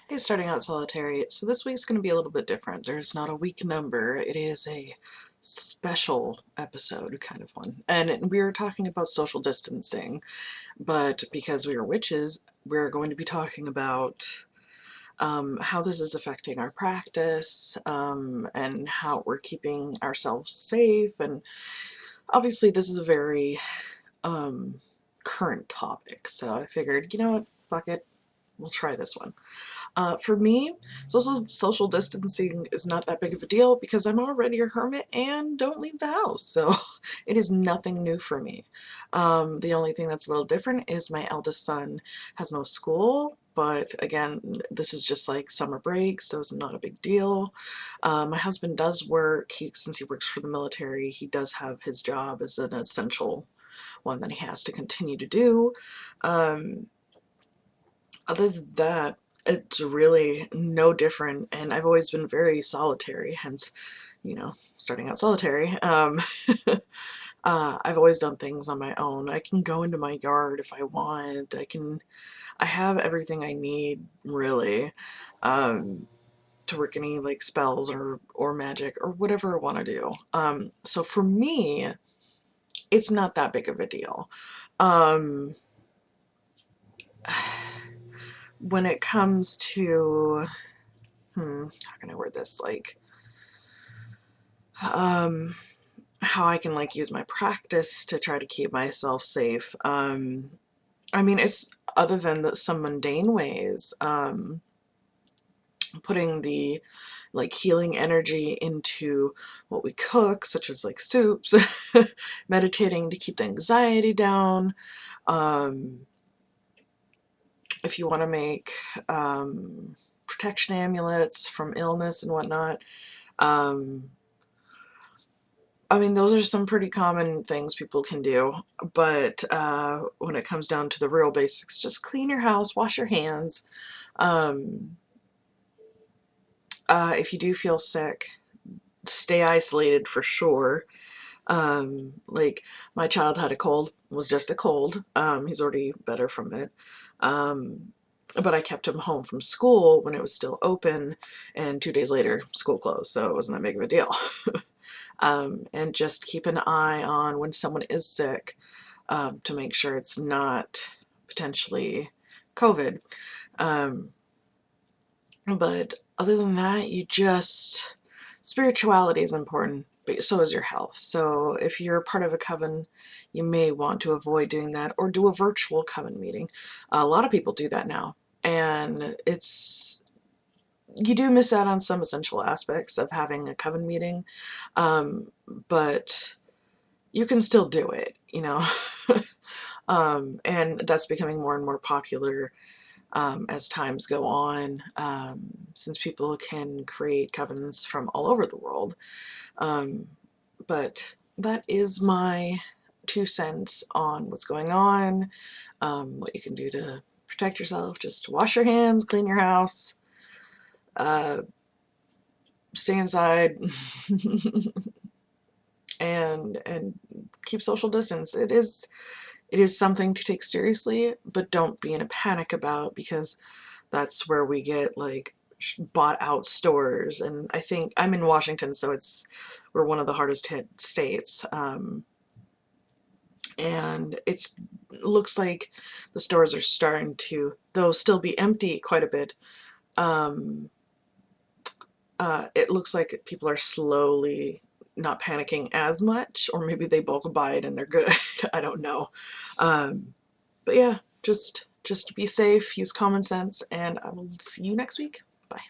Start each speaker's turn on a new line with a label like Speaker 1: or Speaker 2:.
Speaker 1: Hey, starting out solitary. So this week's going to be a little bit different. There's not a week number. It is a special episode kind of one. And we were talking about social distancing, but because we are witches, we're going to be talking about how this is affecting our practice, and how we're keeping ourselves safe. And obviously, this is a very um, current topic. So I figured, you know what, fuck it, we'll try this one. For me, social distancing is not that big of a deal because I'm already a hermit and don't leave the house, so it is nothing new for me. The only thing that's a little different is my eldest son has no school, but again, this is just like summer break, so it's not a big deal. My husband does work. Since he works for the military, he does have his job as an essential one that he has to continue to do. Um, Other than that, it's really no different, and I've always been very solitary, hence, starting out solitary. I've always done things on my own. I can go into my yard if I want. I have everything I need, really, um, to work any, like, spells or magic or whatever I want to do. So for me, it's not that big of a deal. Um, when it comes to how can I word this? Like, um, how I can like use my practice to try to keep myself safe. I mean, it's other than some mundane ways. Putting the like healing energy into what we cook, such as like soups, meditating to keep the anxiety down. Um, if you want to make protection amulets from illness and whatnot. Um, I mean, those are some pretty common things people can do, but when it comes down to the real basics, just clean your house, wash your hands. Um, if you do feel sick, stay isolated for sure. Like, my child had a cold, was just a cold. He's already better from it. Um, but I kept him home from school when it was still open, and 2 days later, school closed, so it wasn't that big of a deal. And just keep an eye on when someone is sick, to make sure it's not potentially COVID. Um, but other than that, spirituality is important, but so is your health. So if you're part of a coven, you may want to avoid doing that or do a virtual coven meeting. A lot of people do that now, and you do miss out on some essential aspects of having a coven meeting, um, but you can still do it, you know. And that's becoming more and more popular as times go on, since people can create covens from all over the world. Um, but that is my 2 cents on what's going on, what you can do to protect yourself. Just wash your hands, clean your house, uh, stay inside, and keep social distance. It is something to take seriously, but don't be in a panic about, because that's where we get like bought out stores. And I think I'm in Washington, so we're one of the hardest hit states. And it looks like the stores are starting to, though still be empty quite a bit. Um, it looks like people are slowly not panicking as much, or maybe they bulk buy it and they're good. I don't know. Um, but yeah, just be safe, use common sense, and I will see you next week. Bye.